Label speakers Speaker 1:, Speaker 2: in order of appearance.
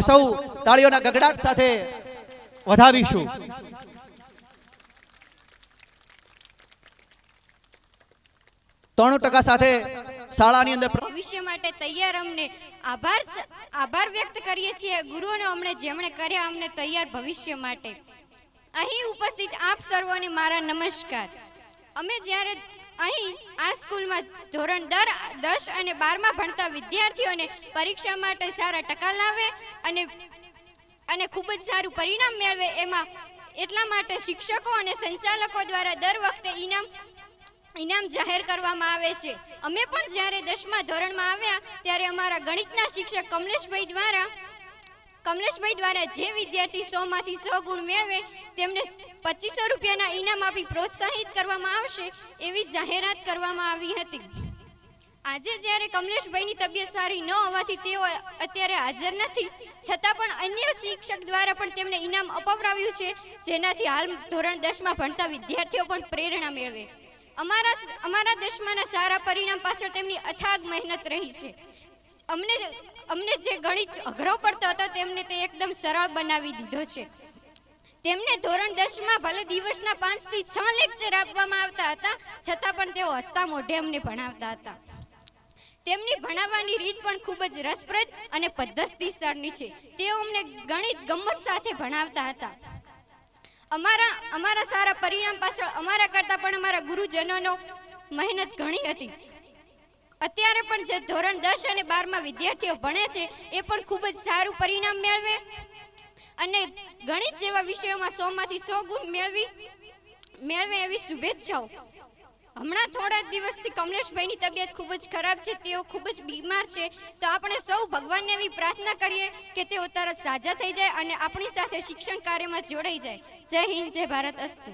Speaker 1: સૌ તાળીઓના ગગડાટ સાથે વધાવીશું। 93% સાથે શાળાની અંદર
Speaker 2: ભવિષ્ય માટે તૈયાર અમને આભાર વ્યક્ત કરીએ છીએ ગુરુઓને અમને જેમણે કર્યા અમને તૈયાર ભવિષ્ય માટે। અહીં ઉપસ્થિત આપ સર્વોને મારા નમસ્કાર। અમે જ્યારે અહીં આ સ્કૂલમાં ધોરણ 10 અને 12માં ભણતા વિદ્યાર્થીઓને પરીક્ષા માટે સારા ટકા લાવે અને ખૂબ જ સારું પરિણામ મેળવે એમાં એટલા માટે શિક્ષકો અને સંચાલકો દ્વારા દર વખતે ઇનામ જાહેર કરવામાં આવે છે। અમે પણ જ્યારે 10મા ધોરણમાં આવ્યા ત્યારે અમારા ગણિતના શિક્ષક કમલેશભાઈ દ્વારા જે વિદ્યાર્થી 100 માંથી 100 ગુણ મેળવે તેમને 2500 રૂપિયાના ઇનામ આપી પ્રોત્સાહિત કરવામાં આવશે એવી જાહેરાત કરવામાં આવી હતી। આજે જ્યારે કમલેશભાઈની તબિયત સારી ન હોવાથી તેઓ અત્યારે હાજર નથી, છતાં પણ અન્ય શિક્ષક દ્વારા પણ તેમને ઇનામ અપાવરાવ્યું છે, જેનાથી હાલ ધોરણ 10માં ભણતા વિદ્યાર્થીઓ પણ પ્રેરણા મેળવે। અમારા 10માના સારા પરિણામ પાછળ તેમની અથાગ મહેનત રહી છે। અમને જે ગણિત અઘરો પડતો હતો તેમને તે એકદમ સરળ બનાવી દીધો છે। તેમને ધોરણ 10માં ભલે દિવસના 5 થી 6 લેક્ચર આપવામાં આવતા હતા, છતાં પણ તેઓ હસતા મોઢે અમને ભણાવતા હતા। તેમની ભણાવવાની રીત પણ ખૂબ જ રસપ્રદ અને પદ્ધતિસરની છે। તેઓ અમને ગણિત ગમ્મત સાથે ભણાવતા હતા। અમારા સારા પરિણામ પાછળ અમારા કરતાં પણ અમારા ગુરુજનોનો મહેનત ઘણી હતી। અત્યારે પણ જે ધોરણ 10 અને 12માં વિદ્યાર્થીઓ ભણે છે એ પણ ખૂબ જ સારું પરિણામ મેળવે અને ગણિત જેવા વિષયોમાં 100 માંથી 100 ગુણ મેળવે એવી શુભેચ્છાઓ। હમણાં થોડા દિવસથી કમલેશભાઈની તબિયત ખૂબ જ ખરાબ છે, તેઓ ખૂબ જ બીમાર છે, તો આપણે સૌ ભગવાનને એવી પ્રાર્થના કરીએ કે તેઓ તરત સાજા થઈ જાય અને આપણી સાથે શિક્ષણ કાર્યમાં જોડાઈ જાય। જય હિન્દ, જય ભારત, અસ્તુ।